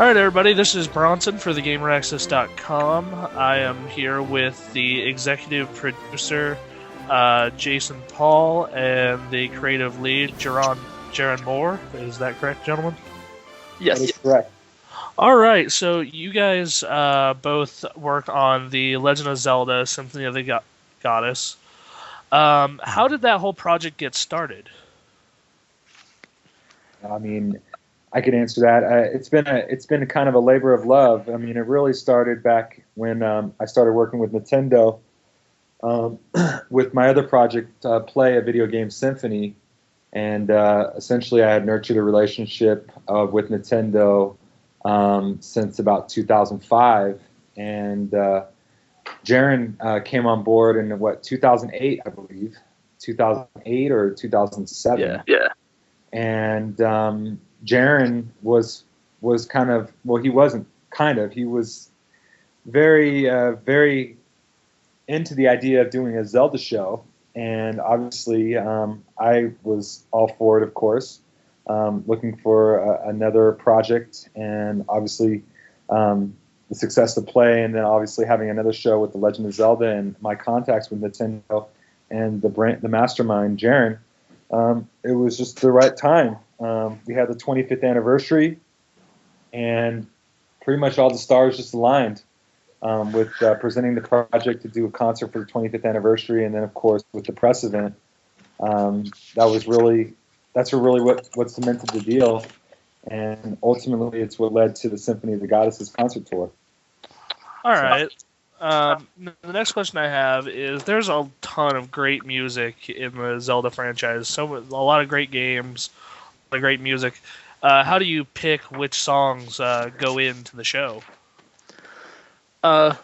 Alright everybody, this is Bronson for thegameaccess.com. I am here with the executive producer, Jason Paul, and the creative lead, Jeron Moore. Is that correct, gentlemen? Yes. That is correct. Alright, so you guys both work on the Legend of Zelda, Symphony of the Goddess. How did that whole project get started? I mean, I could answer that. It's been a kind of a labor of love. I mean, it really started back when I started working with Nintendo with my other project, Play, a video game symphony, and essentially I had nurtured a relationship with Nintendo since about 2005, and Jeron came on board in 2008, I believe, 2008 or 2007. Yeah. And Jeron was kind of, well, he wasn't kind of, he was very, very into the idea of doing a Zelda show. And obviously, I was all for it, of course, looking for another project, and obviously the success of Play, and then obviously having another show with The Legend of Zelda, and my contacts with Nintendo and the mastermind, Jeron. It was just the right time. We had the 25th anniversary, and pretty much all the stars just aligned with presenting the project to do a concert for the 25th anniversary, and then of course with the press event. That's really what cemented the deal, and ultimately it's what led to the Symphony of the Goddesses concert tour. All right. The next question I have is: there's a ton of great music in the Zelda franchise. A lot of great games, a lot of great music. How do you pick which songs go into the show? Well,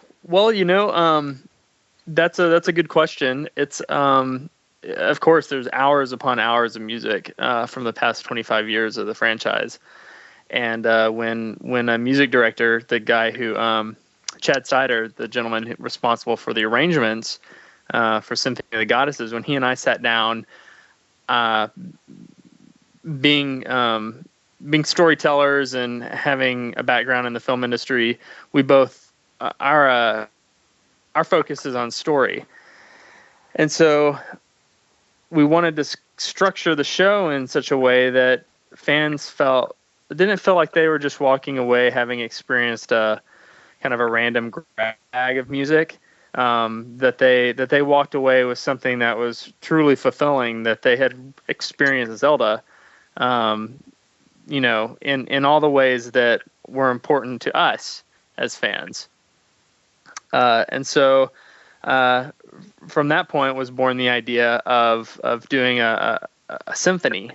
that's a good question. It's of course there's hours upon hours of music from the past 25 years of the franchise, and when a music director, the guy who Chad Sider, the gentleman responsible for the arrangements for Symphony of the Goddesses, when he and I sat down, being storytellers and having a background in the film industry, we both our focus is on story, and so we wanted to structure the show in such a way that fans didn't feel like they were just walking away having experienced kind of a random grab of music, that they walked away with something that was truly fulfilling, that they had experienced Zelda, in all the ways that were important to us as fans. And so from that point was born the idea of doing a symphony.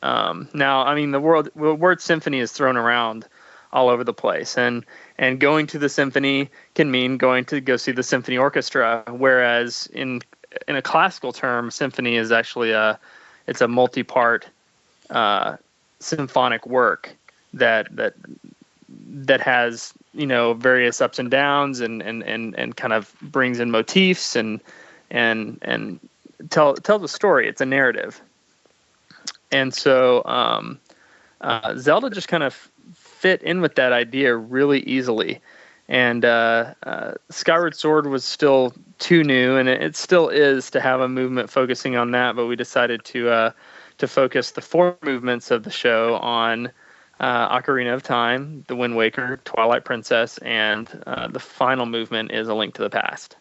Now, I mean, the word symphony is thrown around all over the place, and going to the symphony can mean going to go see the symphony orchestra, whereas in a classical term, symphony is actually it's a multi-part symphonic work that has various ups and downs and kind of brings in motifs and tell the story. It's a narrative, and so Zelda just kind of fit in with that idea really easily, and Skyward Sword was still too new, and it still is, to have a movement focusing on that, but we decided to focus the 4 movements of the show on Ocarina of Time, The Wind Waker, Twilight Princess, and the final movement is A Link to the Past.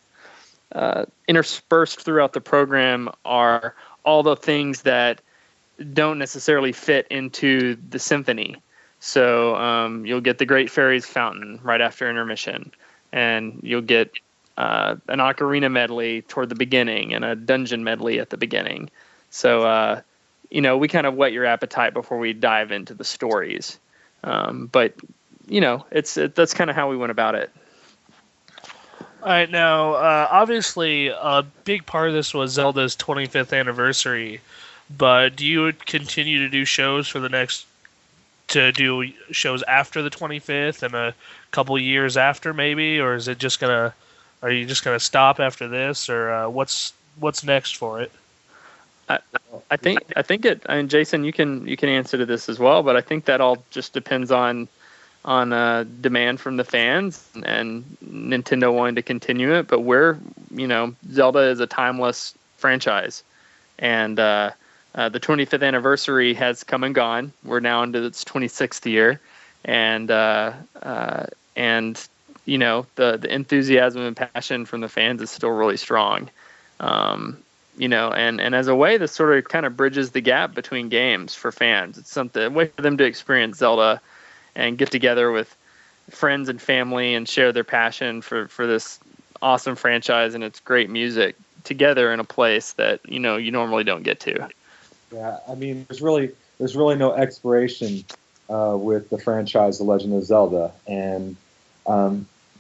Interspersed throughout the program are all the things that don't necessarily fit into the symphony. So you'll get the Great Fairies Fountain right after intermission, and you'll get an ocarina medley toward the beginning and a dungeon medley at the beginning. So, we kind of whet your appetite before we dive into the stories. But that's kind of how we went about it. All right, now, obviously, a big part of this was Zelda's 25th anniversary, but do you continue to do shows to do shows after the 25th and a couple years after, maybe, or is it are you just gonna stop after this, or what's next for it? I think it. I mean, Jason, you can answer to this as well, but I think that all just depends on demand from the fans and Nintendo wanting to continue it. But Zelda is a timeless franchise, and the 25th anniversary has come and gone. We're now into its 26th year, and the enthusiasm and passion from the fans is still really strong. And as a way, this sort of kind of bridges the gap between games for fans. It's a way for them to experience Zelda and get together with friends and family and share their passion for this awesome franchise and its great music together in a place that you normally don't get to. Yeah, I mean, there's really no expiration with the franchise, The Legend of Zelda, and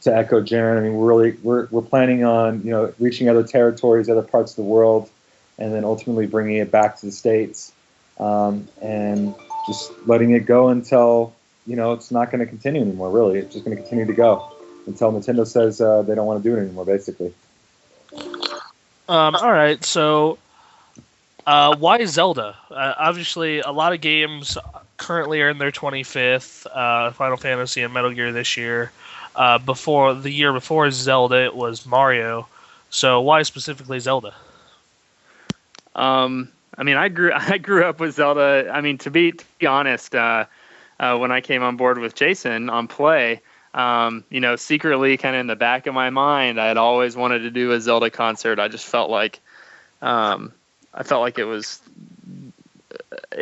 to echo Jeron, I mean, we're planning on reaching other territories, other parts of the world, and then ultimately bringing it back to the States, and just letting it go until it's not going to continue anymore. Really, it's just going to continue to go until Nintendo says they don't want to do it anymore. Basically. All right, so why Zelda? Obviously, a lot of games currently are in their 25th. Final Fantasy and Metal Gear this year. The year before Zelda, it was Mario. So why specifically Zelda? I mean, I grew up with Zelda. I mean, to be honest, when I came on board with Jason on Play, secretly, kind of in the back of my mind, I had always wanted to do a Zelda concert. I just felt like it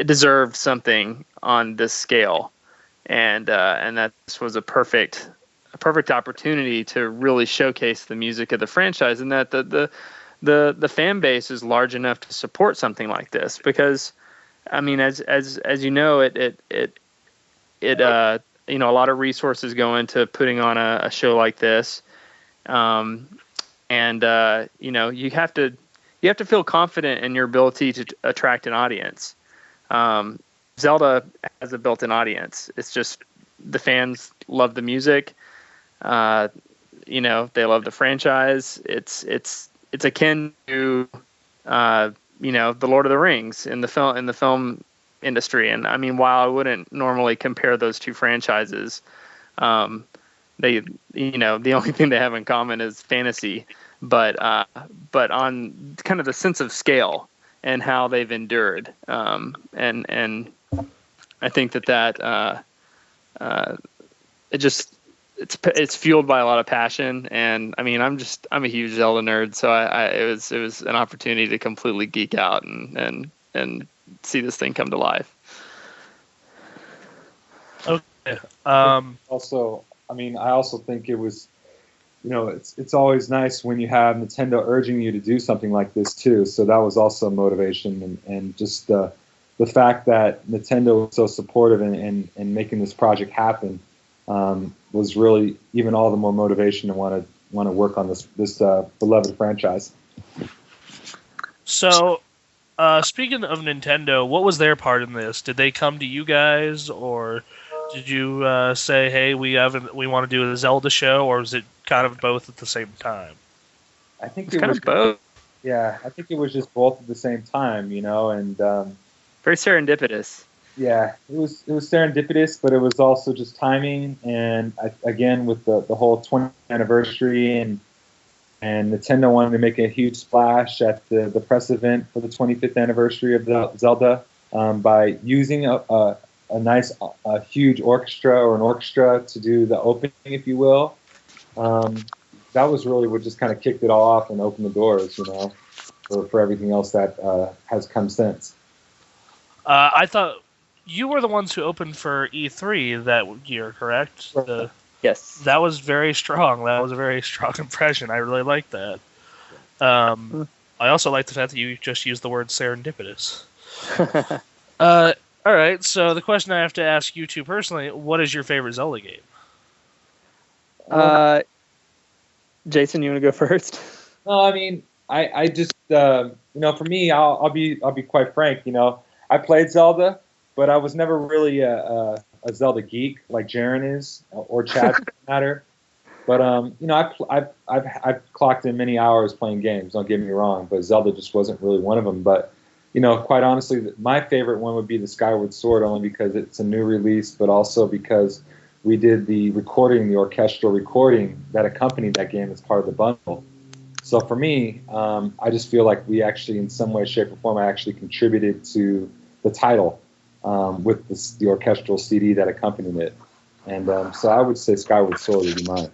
deserved something on this scale, and that this was a perfect opportunity to really showcase the music of the franchise, and that the fan base is large enough to support something like this. Because, I mean, as you know, a lot of resources go into putting on a show like this, and you have to feel confident in your ability to attract an audience. Zelda has a built-in audience. It's just the fans love the music. They love the franchise. It's akin to The Lord of the Rings in the film industry. And I mean, while I wouldn't normally compare those two franchises, the only thing they have in common is fantasy. But on kind of the sense of scale and how they've endured, and I think that it's fueled by a lot of passion. And I mean, I'm a huge Zelda nerd, so it was an opportunity to completely geek out and see this thing come to life. Okay. Also, I mean, I also think it was, it's always nice when you have Nintendo urging you to do something like this too. So that was also motivation, and just the fact that Nintendo was so supportive in making this project happen was really even all the more motivation to want to work on this beloved franchise. So, speaking of Nintendo, what was their part in this? Did they come to you guys, or did you say, "Hey, we want to do a Zelda show," or was it kind of both at the same time? I think it was both. Yeah, I think it was just both at the same time, and very serendipitous. Yeah, it was serendipitous, but it was also just timing, and again with the whole 20th anniversary, and Nintendo wanted to make a huge splash at the press event for the 25th anniversary of the Zelda by using a nice huge orchestra or an orchestra to do the opening, if you will. That was really what just kind of kicked it all off and opened the doors, for everything else that has come since. I thought you were the ones who opened for E3 that year, correct? Yes. That was very strong. That was a very strong impression. I really liked that. I also like the fact that you just used the word serendipitous. All right, so the question I have to ask you two personally, what is your favorite Zelda game? Jason, you want to go first? No, I mean, I just, for me, I'll be quite frank. I played Zelda, but I was never really a Zelda geek like Jeron is, or Chad for that matter. But I've clocked in many hours playing games. Don't get me wrong, but Zelda just wasn't really one of them. But quite honestly, my favorite one would be the Skyward Sword, only because it's a new release, but also because we did the recording, the orchestral recording that accompanied that game as part of the bundle. So for me, I just feel like we actually, in some way, shape, or form, I actually contributed to the title with the orchestral CD that accompanied it. And so I would say Skyward Sword would be mine.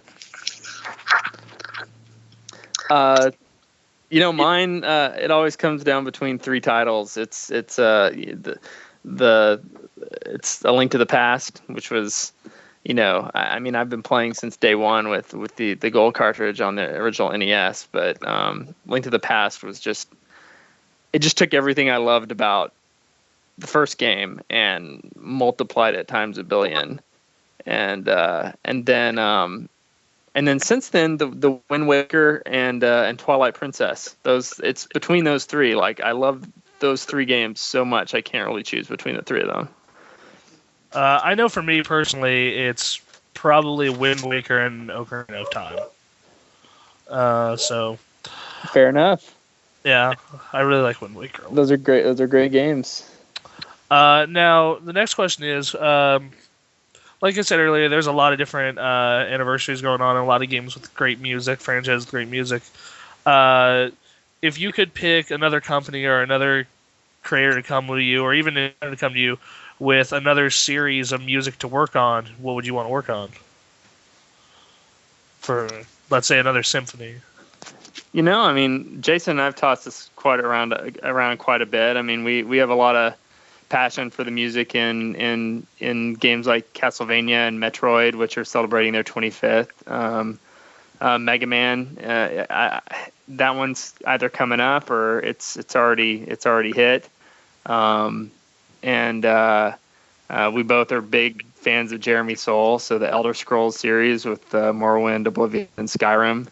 Mine. It always comes down between three titles. It's A Link to the Past, which was, I've been playing since day one with the gold cartridge on the original NES, but Link to the Past was just took everything I loved about the first game and multiplied it times a billion, and then since then the Wind Waker and Twilight Princess. It's between those three. Like, I love those three games so much, I can't really choose between the three of them. I know for me personally, it's probably Wind Waker and Ocarina of Time. So fair enough. Yeah, I really like Wind Waker. Those are great. Those are great games. Now the next question is, like I said earlier, there's a lot of different anniversaries going on, and a lot of games with great music, franchises with great music. If you could pick another company or another creator to come to you, or even to come to you with another series of music to work on, what would you want to work on? For, let's say, another symphony. Jason and I've tossed this around quite a bit. We have a lot of passion for the music in games like Castlevania and Metroid, which are celebrating their 25th. Mega Man, that one's either coming up or it's already hit. We both are big fans of Jeremy Soule, so the Elder Scrolls series with Morrowind, Oblivion, and Skyrim.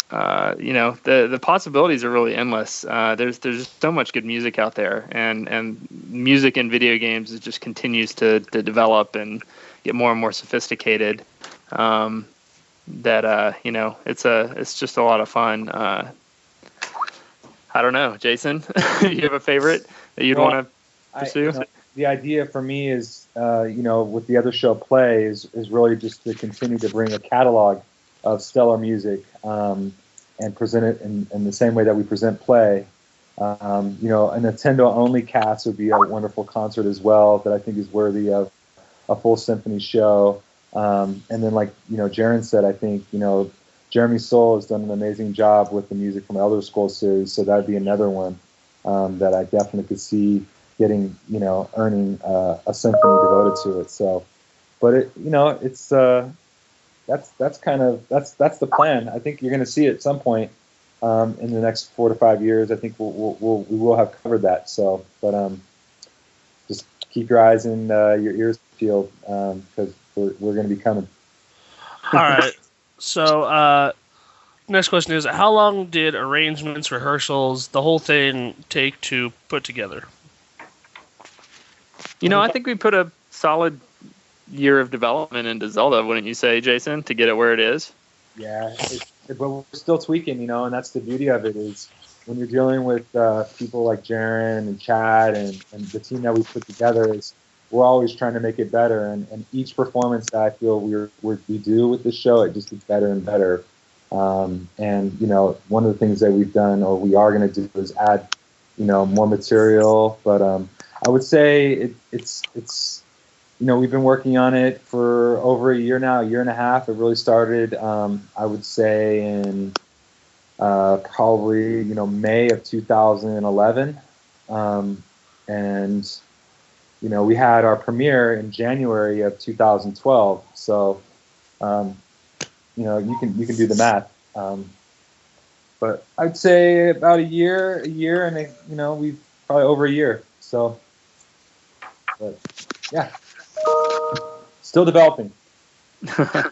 The possibilities are really endless. There's so much good music out there, and music in video games just continues to develop and get more and more sophisticated. It's just a lot of fun. I don't know, Jason, you have a favorite that you'd want to pursue? The idea for me is, with the other show Play is really just to continue to bring a catalog of stellar music and present it in the same way that we present Play. A Nintendo-only cast would be a wonderful concert as well that I think is worthy of a full symphony show. And then, like Jeron said, I think Jeremy Soule has done an amazing job with the music from Elder Scrolls series, so that'd be another one that I definitely could see getting earning a symphony devoted to it. So, but it's that's the plan. I think you're going to see it at some point in the next 4 to 5 years. I think we will have covered that. So, but just keep your eyes and your ears peeled because we're going to be coming. All right. So, next question is: how long did arrangements, rehearsals, the whole thing take to put together? I think we put a solid year of development into Zelda, wouldn't you say, Jason, to get it where it is? Yeah, but we're still tweaking, and that's the beauty of it is when you're dealing with people like Jeron and Chad and the team that we put together is we're always trying to make it better, and each performance that I feel we do with the show, it just gets better and better. And one of the things that we've done or we are going to do is add more material, but I would say it's we've been working on it for over a year now, a year and a half. It really started, I would say, in probably May of 2011, and we had our premiere in January of 2012. So you can do the math, but I'd say about a year, and we've probably over a year. So, but yeah. Still developing. All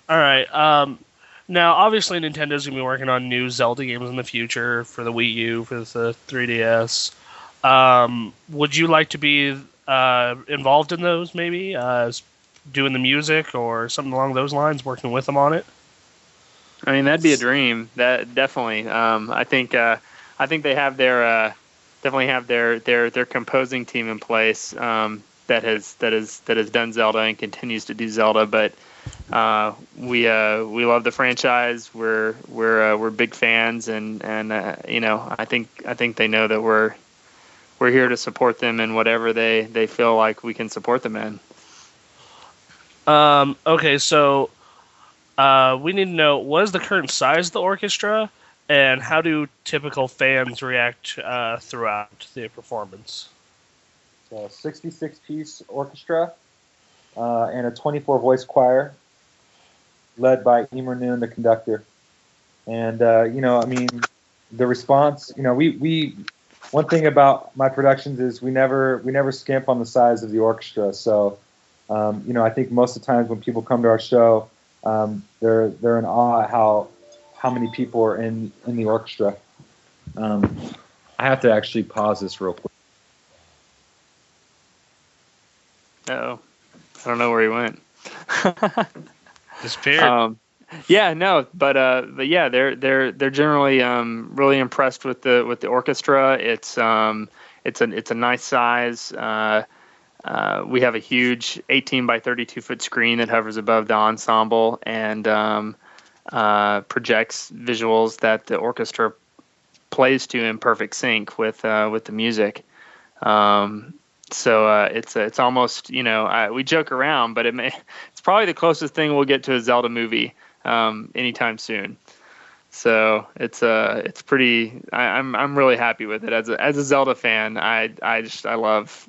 right. Now, obviously, Nintendo's going to be working on new Zelda games in the future for the Wii U, for the 3DS. Would you like to be involved in those, maybe? Doing the music or something along those lines, working with them on it? That'd be a dream. That definitely. I think they have their definitely have their composing team in place. that has done Zelda and continues to do Zelda, but we love the franchise. We're big fans, and I think they know that we're here to support them in whatever they feel like we can support them in. Okay, so we need to know, what is the current size of the orchestra, and how do typical fans react throughout the performance? So 66-piece orchestra and a 24-voice choir led by Emer Noon, the conductor. And, the response, we one thing about my productions is we never skimp on the size of the orchestra. So, I think most of the times when people come to our show, they're in awe at how many people are in the orchestra. I have to actually pause this real quick. Oh, I don't know where he went. Disappeared. Yeah, no, but yeah, they're generally really impressed with the orchestra. It's a nice size. We have a huge 18 by 32 foot screen that hovers above the ensemble and projects visuals that the orchestra plays to in perfect sync with the music. So it's almost, we joke around, but it's probably the closest thing we'll get to a Zelda movie anytime soon. So it's pretty. I'm really happy with it as a Zelda fan. I love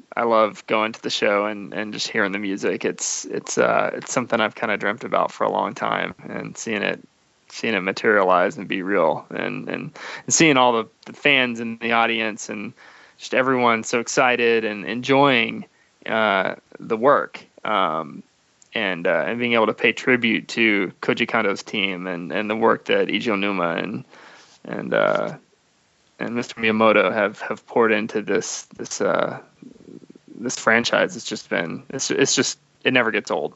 going to the show and just hearing the music. It's something I've kind of dreamt about for a long time, and seeing it materialize and be real, and seeing all the fans in the audience and just everyone so excited and enjoying the work, and being able to pay tribute to Koji Kondo's team and the work that Eiji Onuma and Mr. Miyamoto have poured into this franchise. It never gets old.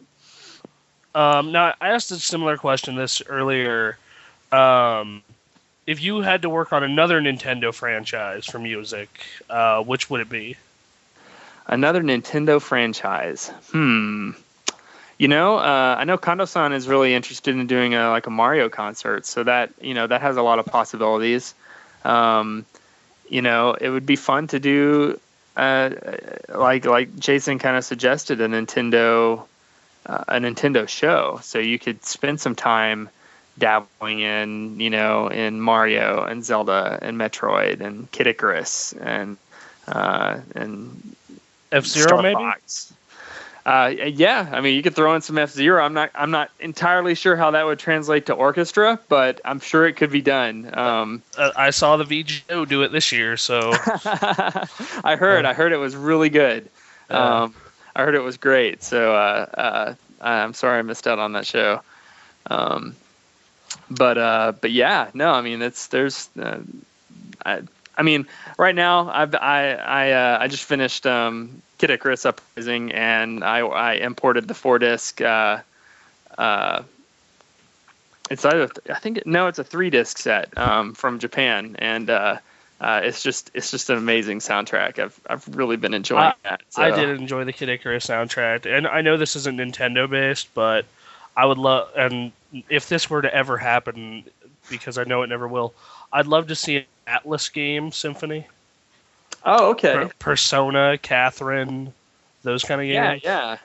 Now, I asked a similar question this earlier. If you had to work on another Nintendo franchise for music, which would it be? Another Nintendo franchise. I know Kondo-san is really interested in doing a Mario concert, so that that has a lot of possibilities. It would be fun to do, like Jason kind of suggested, a Nintendo show, so you could spend some time dabbling in Mario and Zelda and Metroid and Kid Icarus and F-Zero, maybe? Fox. Yeah, I mean, you could throw in some F-Zero. I'm not entirely sure how that would translate to orchestra, but I'm sure it could be done. I saw the VGO do it this year, so I heard it was really good. I heard it was great. So I'm sorry I missed out on that show. But yeah, no, I mean, right now I just finished Kid Icarus Uprising, and I imported the 4-disc. It's either it's a 3-disc set from Japan, and it's just an amazing soundtrack. I've really been enjoying that. So. I did enjoy the Kid Icarus soundtrack, and I know this isn't Nintendo based, but I would love, and if this were to ever happen, because I know it never will, I'd love to see an Atlas game symphony. Oh, okay. Persona, Catherine, those kind of games. Yeah.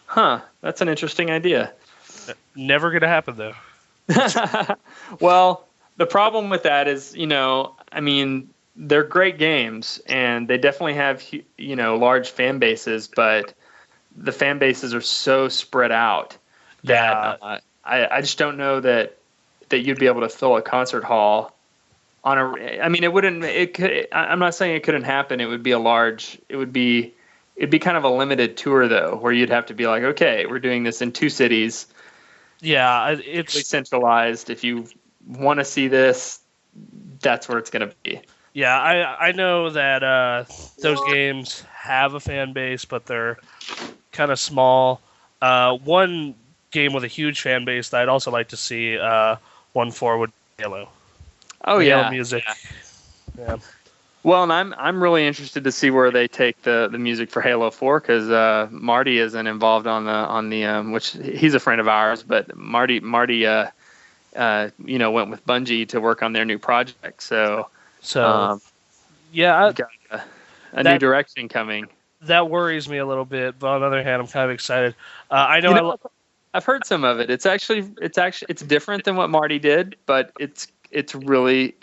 Huh. That's an interesting idea. Never gonna happen though. Well, the problem with that is, they're great games, and they definitely have, large fan bases, but the fan bases are so spread out that I just don't know that you'd be able to fill a concert hall on I'm not saying it couldn't happen. It'd be kind of a limited tour though, where you'd have to be like, okay, we're doing this in 2 cities. Yeah, it's centralized. If you want to see this, that's where it's going to be. Yeah, I know that those games have a fan base, but they're kind of small. One game with a huge fan base that I'd also like to see one for would be Halo. Oh, the yeah. Halo music. Yeah. Well, and I'm really interested to see where they take the music for Halo 4, because Marty isn't involved on the which he's a friend of ours, but Marty went with Bungie to work on their new project. So So yeah, we've got a new direction coming. that worries me a little bit, but on the other hand, I'm kind of excited. I know, I've heard some of it. It's different than what Marty did, but it's really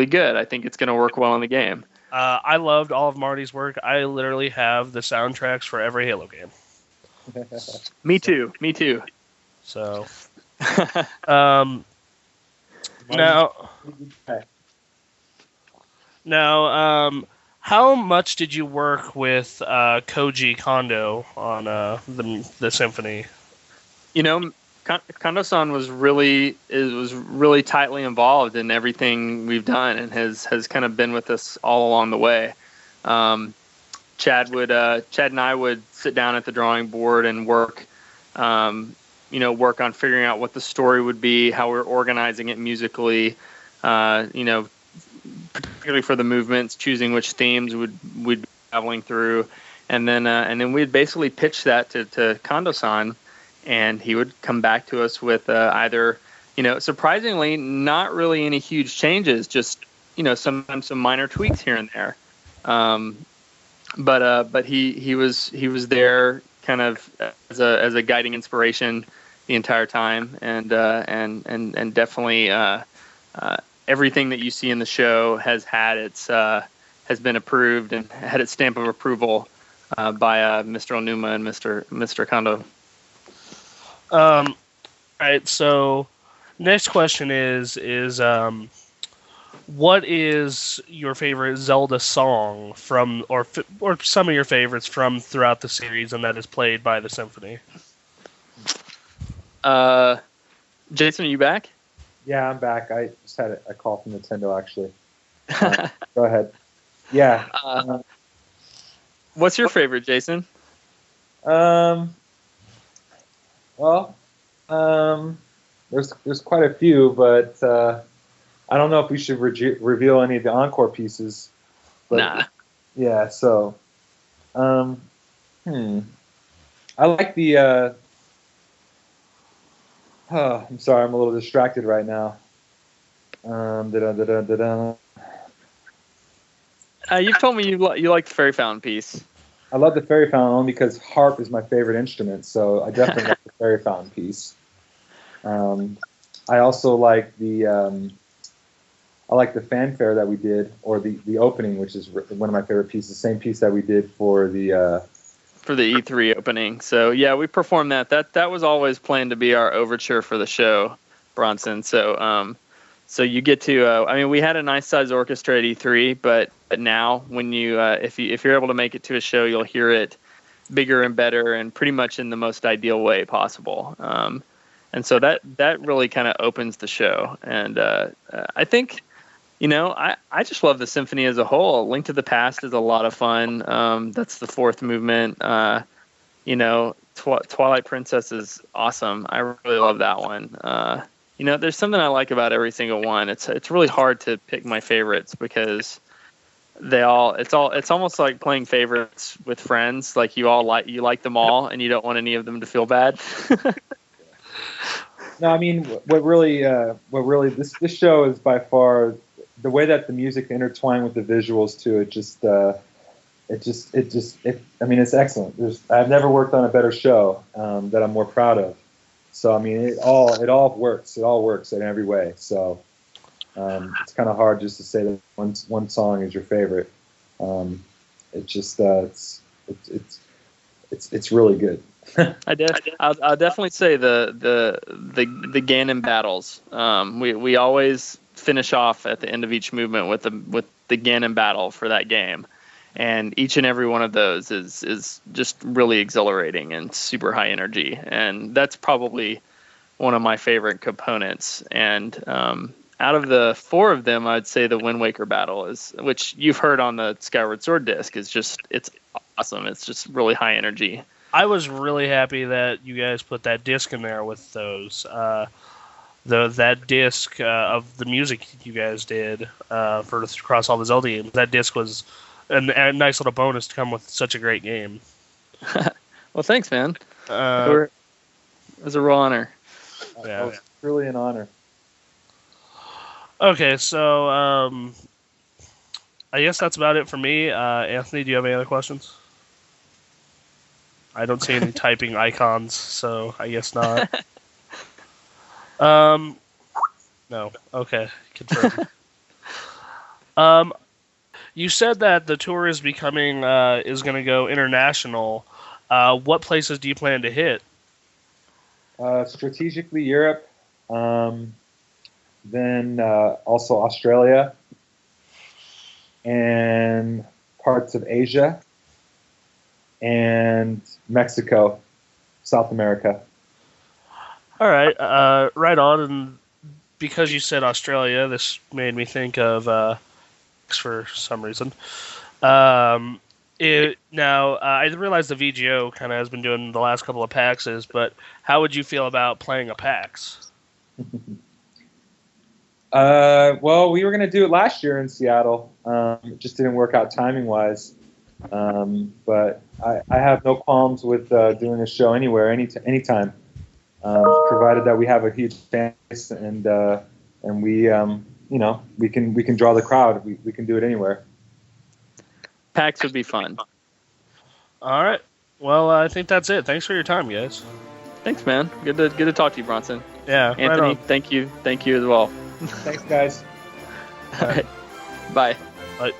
good. I think it's going to work well in the game. I loved all of Marty's work. I literally have the soundtracks for every Halo game. Me too. So, now, how much did you work with Koji Kondo on the symphony? Kondo-san was really tightly involved in everything we've done, and has kind of been with us all along the way. Chad and I would sit down at the drawing board and work on figuring out what the story would be, how we're organizing it musically, particularly for the movements, choosing which themes we'd be traveling through, and then we'd basically pitch that to Kondo-san, and he would come back to us with either, surprisingly, not really any huge changes, just sometimes some minor tweaks here and there. But he was there kind of as a guiding inspiration the entire time, and definitely everything that you see in the show has been approved and had its stamp of approval by Mr. Onuma and Mr. Kondo. All right. So, next question is what is your favorite Zelda song from, or some of your favorites from throughout the series, and that is played by the symphony? Jason, are you back? Yeah, I'm back. I just had a call from Nintendo, actually. Go ahead. Yeah. What's your favorite, Jason? Well, there's quite a few, but I don't know if we should reveal any of the encore pieces. But, nah. Yeah. So, I like the. I'm sorry, I'm a little distracted right now. You've told me you like the Fairy Fountain piece. I love the Fairy Fountain only because harp is my favorite instrument, so I definitely like the Fairy Fountain piece. I also like the fanfare that we did, or the opening, which is one of my favorite pieces. The same piece that we did for the E3 opening. So yeah, we performed that. That was always planned to be our overture for the show, Bronson. So you get to. We had a nice sized orchestra at E3, but now when you if you're able to make it to a show, you'll hear it bigger and better, and pretty much in the most ideal way possible. And so that really kind of opens the show. And I think, I just love the symphony as a whole. Link to the Past is a lot of fun. That's the fourth movement. Twilight Princess is awesome. I really love that one. There's something I like about every single one. It's really hard to pick my favorites because it's almost like playing favorites with friends. Like you like them all, and you don't want any of them to feel bad. No, I mean, what really this show is by far the way that the music intertwined with the visuals too. It's excellent. I've never worked on a better show that I'm more proud of. So I mean, it all works. It all works in every way. So it's kind of hard just to say that one song is your favorite. It's really good. I'll definitely say the Ganon battles. We always finish off at the end of each movement with the Ganon battle for that game, and each and every one of those is just really exhilarating and super high energy, and that's probably one of my favorite components. And out of the four of them, I'd say the Wind Waker battle which you've heard on the Skyward Sword disc, it's awesome. It's just really high energy. I was really happy that you guys put that disc in there with those. that disc of the music you guys did for across all the Zelda games. That disc was a nice little bonus to come with such a great game. Well, thanks, man. It was a real honor. Yeah, it's truly an honor. Okay, so I guess that's about it for me. Anthony, do you have any other questions? I don't see any typing icons, so I guess not. No. Okay, confirmed. You said that the tour is becoming is going to go international. What places do you plan to hit? Strategically Europe, then also Australia, and parts of Asia, and Mexico, South America. All right, right on. And because you said Australia, this made me think of for some reason. Now, I realize the VGO kind of has been doing the last couple of PAXs, but how would you feel about playing a PAX? Well, we were going to do it last year in Seattle. It just didn't work out timing-wise. But I have no qualms with doing a show anywhere, anytime, provided that we have a huge fan base and we, we can draw the crowd. We can do it anywhere. PAX would be fun. All right. Well, I think that's it. Thanks for your time, guys. Thanks, man. Good to talk to you, Bronson. Yeah, Anthony, right on. Thank you as well. Thanks, guys. All right. Bye. Bye.